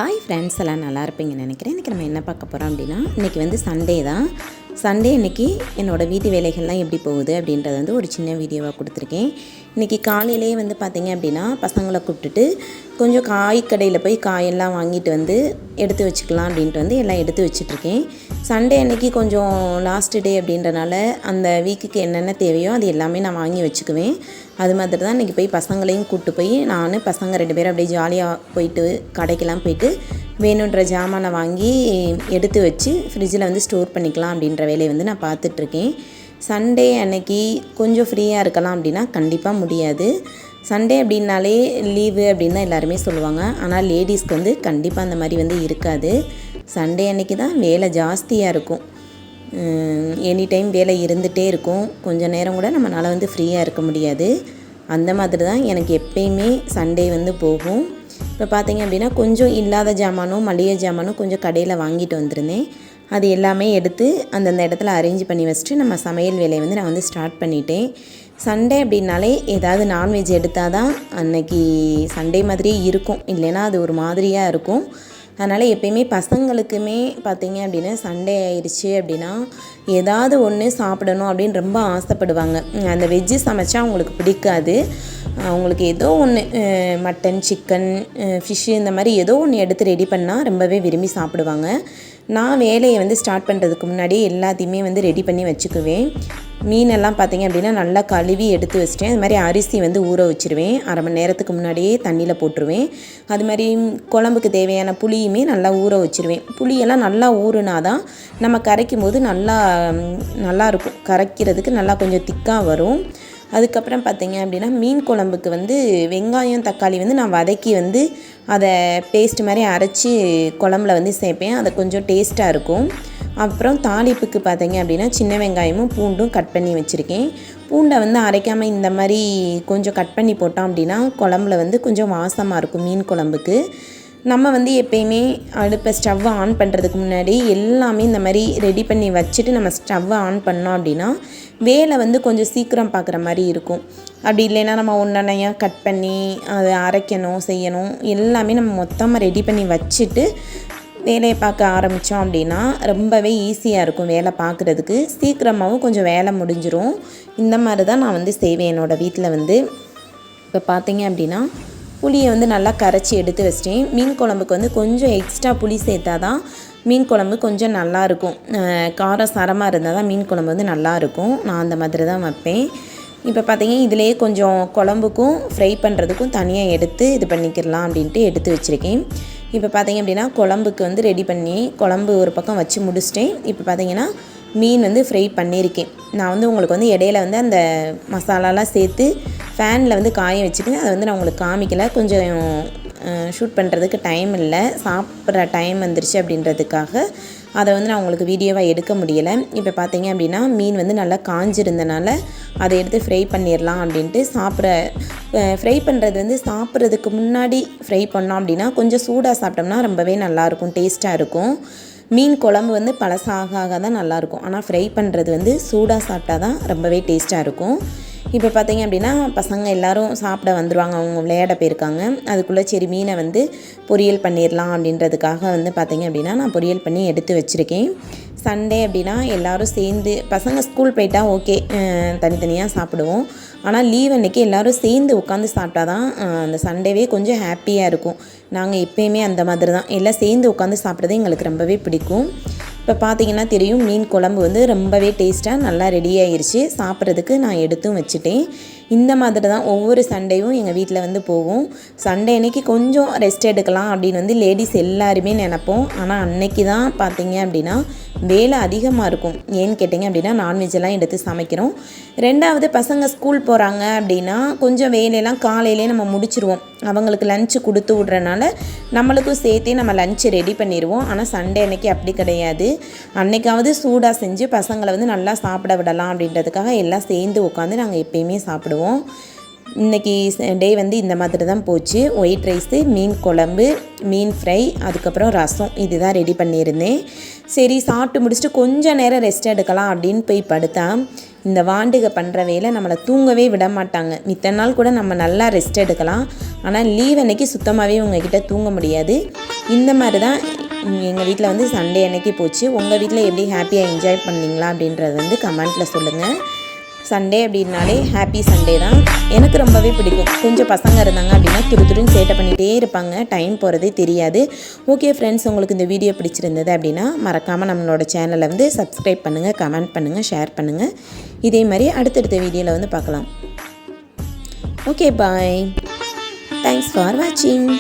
Hi friends, எல்லாம் நல்லா இருப்பீங்கன்னு நினைக்கிறேன். இன்றைக்கி நம்ம என்ன பார்க்க போகிறோம் அப்படின்னா, இன்றைக்கி வந்து சண்டே தான். சண்டே இன்றைக்கி என்னோடய வீட்டு வேலைகள்லாம் எப்படி போகுது அப்படின்றத வந்து ஒரு சின்ன வீடியோவாக கொடுத்துருக்கேன். இன்றைக்கி காலையிலே வந்து பார்த்திங்க அப்படின்னா பசங்களை கூப்பிட்டுட்டு கொஞ்சம் காய் கடையில் போய் காயெல்லாம் வாங்கிட்டு வந்து எடுத்து வச்சுக்கலாம் அப்படின்ட்டு வந்து எல்லாம் எடுத்து வச்சிட்ருக்கேன். சண்டே அன்றைக்கி கொஞ்சம் லாஸ்ட் டே அப்படின்றனால அந்த வீக்குக்கு என்னென்ன தேவையோ அது எல்லாமே நான் வாங்கி வச்சுக்குவேன். அது மாதிரி தான் இன்றைக்கி போய் பசங்களையும் கூப்பிட்டு போய் பசங்க 2 பேரும் அப்படியே ஜாலியாக போயிட்டு கடைக்கெல்லாம் போயிட்டு வேணுன்ற ஜாமானை வாங்கி எடுத்து வச்சு ஃப்ரிட்ஜில் வந்து ஸ்டோர் பண்ணிக்கலாம் அப்படின்ற வேலையை வந்து நான் பார்த்துட்ருக்கேன். சண்டே அன்னைக்கு கொஞ்சம் ஃப்ரீயாக இருக்கலாம் அப்படின்னா கண்டிப்பாக முடியாது. சண்டே அப்படின்னாலே லீவு அப்படின்னு தான் எல்லாருமே சொல்லுவாங்க. ஆனால் லேடிஸ்க்கு வந்து கண்டிப்பாக அந்த மாதிரி வந்து இருக்காது. சண்டே அன்னைக்கு தான் வேலை ஜாஸ்தியாக இருக்கும். எனி டைம் வேலை இருந்துகிட்டே இருக்கும். கொஞ்சம் நேரம் கூட நம்மளால் வந்து ஃப்ரீயாக இருக்க முடியாது. அந்த மாதிரி தான் எனக்கு எப்பயுமே சண்டே வந்து போகும். இப்போ பார்த்திங்க அப்படின்னா கொஞ்சம் இல்லாத ஜாமானும் மளிகை ஜாமானும் கொஞ்சம் கடையில் வாங்கிட்டு வந்திருந்தேன். அது எல்லாமே எடுத்து அந்தந்த இடத்துல அரேஞ்ச் பண்ணி வச்சுட்டு நம்ம சமையல் வேலையை வந்து நான் வந்து ஸ்டார்ட் பண்ணிட்டேன். சண்டே அப்படின்னாலே ஏதாவது நான்வெஜ் எடுத்தால் தான் அன்னைக்கு சண்டே மாதிரியே இருக்கும், இல்லைன்னா அது ஒரு மாதிரியாக இருக்கும். அதனால் எப்பயுமே பசங்களுக்குமே பார்த்திங்க அப்படின்னா சண்டே ஆயிடுச்சு அப்படின்னா ஏதாவது ஒன்று சாப்பிடணும் அப்படின்னு ரொம்ப ஆசைப்படுவாங்க. அந்த வெஜ்ஜு சமைச்சா அவங்களுக்கு பிடிக்காது. அவங்களுக்கு ஏதோ ஒன்று மட்டன், சிக்கன், ஃபிஷ்ஷு இந்த மாதிரி ஏதோ ஒன்று எடுத்து ரெடி பண்ணால் ரொம்பவே விரும்பி சாப்பிடுவாங்க. நான் வேலையை வந்து ஸ்டார்ட் பண்ணுறதுக்கு முன்னாடி எல்லாத்தையுமே வந்து ரெடி பண்ணி வச்சுக்குவேன். மீனெல்லாம் பார்த்திங்க அப்படின்னா நல்லா கழுவி எடுத்து வச்சிட்டேன். அது மாதிரி அரிசி வந்து ஊற வச்சுருவேன். அரை மணி நேரத்துக்கு முன்னாடியே தண்ணியில் போட்டுருவேன். அது மாதிரி குழம்புக்கு தேவையான புளியுமே நல்லா ஊற வச்சுருவேன். புளியெல்லாம் நல்லா ஊறுனா தான் நம்ம கரைக்கும் போது நல்லாயிருக்கும். கரைக்கிறதுக்கு நல்லா கொஞ்சம் திக்காக வரும். அதுக்கப்புறம் பார்த்திங்க அப்படின்னா மீன் குழம்புக்கு வந்து வெங்காயம், தக்காளி வந்து நான் வதக்கி வந்து அதை பேஸ்ட் மாதிரி அரைச்சி குழம்புல வந்து சேர்ப்பேன். அது கொஞ்சம் டேஸ்ட்டாக இருக்கும். அப்புறம் தாளிப்புக்கு பார்த்திங்க அப்படின்னா சின்ன வெங்காயமும் பூண்டும் கட் பண்ணி வச்சுருக்கேன். பூண்டை வந்து அரைக்காமல் இந்த மாதிரி கொஞ்சம் கட் பண்ணி போட்டோம் அப்படின்னா குழம்புல வந்து கொஞ்சம் வாசமாக இருக்கும். மீன் குழம்புக்கு நம்ம வந்து எப்பயுமே அடுப்பை ஸ்டவ்வை ஆன் பண்ணுறதுக்கு முன்னாடி எல்லாமே இந்த மாதிரி ரெடி பண்ணி வச்சுட்டு நம்ம ஸ்டவ்வை ஆன் பண்ணோம் அப்படின்னா வேலை வந்து கொஞ்சம் சீக்கிரம் பார்க்குற மாதிரி இருக்கும். அப்படி இல்லைன்னா நம்ம ஒன்றனையாக கட் பண்ணி அதை அரைக்கணும், செய்யணும், எல்லாமே நம்ம மொத்தமாக ரெடி பண்ணி வச்சுட்டு வேலையை பார்க்க ஆரம்பித்தோம் அப்படின்னா ரொம்பவே ஈஸியாக இருக்கும். வேலை பார்க்குறதுக்கு சீக்கிரமாகவும் கொஞ்சம் வேலை முடிஞ்சிடும். இந்த மாதிரி தான் நான் வந்து செய்வேன் என்னோடய வீட்டில் வந்து. இப்போ பார்த்திங்க அப்படின்னா புளியை வந்து நல்லா கரைச்சி எடுத்து வச்சிட்டேன். மீன் குழம்புக்கு வந்து கொஞ்சம் எக்ஸ்ட்ரா புளி சேர்த்தா தான் மீன் குழம்பு கொஞ்சம் நல்லாயிருக்கும். காரம் சரமாக இருந்தால் தான் மீன் குழம்பு வந்து நல்லாயிருக்கும். நான் அந்த மாதிரி தான் வைப்பேன். இப்போ பார்த்திங்கன்னா இதிலேயே கொஞ்சம் குழம்புக்கும் ஃப்ரை பண்ணுறதுக்கும் தனியாக எடுத்து இது பண்ணிக்கிடலாம் அப்படின்ட்டு எடுத்து வச்சுருக்கேன். இப்போ பார்த்திங்க அப்படின்னா குழம்புக்கு வந்து ரெடி பண்ணி குழம்பு ஒரு பக்கம் வச்சு முடிச்சிட்டேன். இப்போ பார்த்திங்கன்னா மீன் வந்து ஃப்ரை பண்ணியிருக்கேன். நான் வந்து உங்களுக்கு வந்து இடையில வந்து அந்த மசாலாலாம் சேர்த்து ஃபேனில் வந்து காய வச்சுட்டு அதை வந்து நான் உங்களுக்கு காமிக்கலை. கொஞ்சம் ஷூட் பண்ணுறதுக்கு டைம் இல்லை, சாப்பிட்ற டைம் வந்துருச்சு அப்படின்றதுக்காக அதை வந்து நான் உங்களுக்கு வீடியோவாக எடுக்க முடியலை. இப்போ பார்த்திங்க அப்படின்னா மீன் வந்து நல்லா காஞ்சிருந்தனால அதை எடுத்து ஃப்ரை பண்ணிடலாம் அப்படின்ட்டு ஃப்ரை பண்ணுறது வந்து சாப்பிட்றதுக்கு முன்னாடி ஃப்ரை பண்ணோம் அப்படின்னா கொஞ்சம் சூடாக சாப்பிட்டோம்னா ரொம்பவே நல்லாயிருக்கும், டேஸ்ட்டாக இருக்கும். மீன் குழம்பு வந்து பழசாக தான் நல்லாயிருக்கும். ஆனால் ஃப்ரை பண்ணுறது வந்து சூடாக சாப்பிட்டா தான் ரொம்பவே டேஸ்ட்டாக இருக்கும். இப்போ பார்த்திங்க அப்படின்னா பசங்க எல்லோரும் சாப்பிட வந்துடுவாங்க, அவங்க விளையாட போயிருக்காங்க. அதுக்குள்ளே சரி மீனை வந்து பொரியல் பண்ணிடலாம் அப்படின்றதுக்காக வந்து பார்த்திங்க அப்படின்னா நான் பொரியல் பண்ணி எடுத்து வச்சுருக்கேன். சண்டே அப்படின்னா எல்லோரும் சேர்ந்து பசங்க ஸ்கூல் போயிட்டா ஓகே, தனித்தனியாக சாப்பிடுவோம். ஆனால் லீவ் அன்றைக்கி எல்லோரும் சேர்ந்து உட்காந்து சாப்பிட்டா தான் அந்த சண்டேவே கொஞ்சம் ஹாப்பியாக இருக்கும். நாங்கள் எப்போயுமே அந்த மாதிரி தான், எல்லாம் சேர்ந்து உட்காந்து சாப்பிட்றது எங்களுக்கு ரொம்பவே பிடிக்கும். இப்போ பார்த்திங்கன்னா தெரியும், மீன் குழம்பு வந்து ரொம்பவே டேஸ்ட்டாக நல்லா ரெடி ஆகிருச்சு. சாப்பிட்றதுக்கு நான் எடுத்தும் வச்சுட்டேன். இந்த மாதிரி தான் ஒவ்வொரு சண்டேவும் எங்கள் வீட்டில் வந்து போகும். சண்டே அன்னைக்கு கொஞ்சம் ரெஸ்ட் எடுக்கலாம் அப்படின்னு வந்து லேடிஸ் எல்லாருமே நினைப்போம். ஆனால் அன்னைக்கு தான் பார்த்திங்க அப்படின்னா வேலை அதிகமாக இருக்கும். ஏன்னு கேட்டிங்க அப்படின்னா நான்வெஜ் எல்லாம் எடுத்து சமைக்கிறோம். ரெண்டாவது பசங்க ஸ்கூல் போகிறாங்க அப்படின்னா கொஞ்சம் வேலையெல்லாம் காலையிலே நம்ம முடிச்சிருவோம். அவங்களுக்கு லஞ்சு கொடுத்து விட்றனால நம்மளுக்கும் சேர்த்தே நம்ம லஞ்சு ரெடி பண்ணிடுவோம். ஆனால் சண்டே அன்னைக்கு அப்படி கிடையாது. அன்னைக்காவது சூடாக செஞ்சு பசங்களை வந்து நல்லா சாப்பிட விடலாம் அப்படின்றதுக்காக எல்லாம் சேர்ந்து உட்காந்து நாங்கள் எப்பயுமே சாப்பிடுவோம். இன்றைக்கி டே வந்து இந்த மாதிரி தான் போச்சு. ஒயிட் ரைஸு, மீன் குழம்பு, மீன் ஃப்ரை, அதுக்கப்புறம் ரசம், இதுதான் ரெடி பண்ணியிருந்தேன். சரி சாப்பிட்டு முடிச்சுட்டு கொஞ்சம் நேரம் ரெஸ்ட் எடுக்கலாம் அப்படின்னு போய் படுத்தா இந்த வாண்டுக பண்ணுற வேலை நம்மளை தூங்கவே விட மாட்டாங்க. மித்த நாள் கூட நம்ம நல்லா ரெஸ்ட் எடுக்கலாம், ஆனால் லீவ் அன்னைக்கு சுத்தமாகவே உங்ககிட்ட தூங்க முடியாது. இந்த மாதிரி தான் எங்கள் வீட்டில் வந்து சண்டே அன்னைக்கு போச்சு. உங்கள் வீட்டில் எப்படி ஹாப்பியாக என்ஜாய் பண்ணீங்களா அப்படின்றது வந்து கமெண்ட்டில் சொல்லுங்கள். சண்டே அப்படின்னாலே ஹாப்பி சண்டே தான். எனக்கு ரொம்பவே பிடிக்கும். கொஞ்சம் பசங்க இருந்தாங்க அப்படின்னா துருன்னு சேட்டை பண்ணிகிட்டே இருப்பாங்க, டைம் போகிறதே தெரியாது. ஓகே ஃப்ரெண்ட்ஸ், உங்களுக்கு இந்த வீடியோ பிடிச்சிருந்தது அப்படின்னா மறக்காமல் நம்மளோட சேனலை வந்து சப்ஸ்கிரைப் பண்ணுங்கள், கமெண்ட் பண்ணுங்கள், ஷேர் பண்ணுங்கள். இதே மாதிரி அடுத்தடுத்த வீடியோவில் வந்து பார்க்கலாம். Okay bye. தேங்க்ஸ் ஃபார் வாட்சிங்.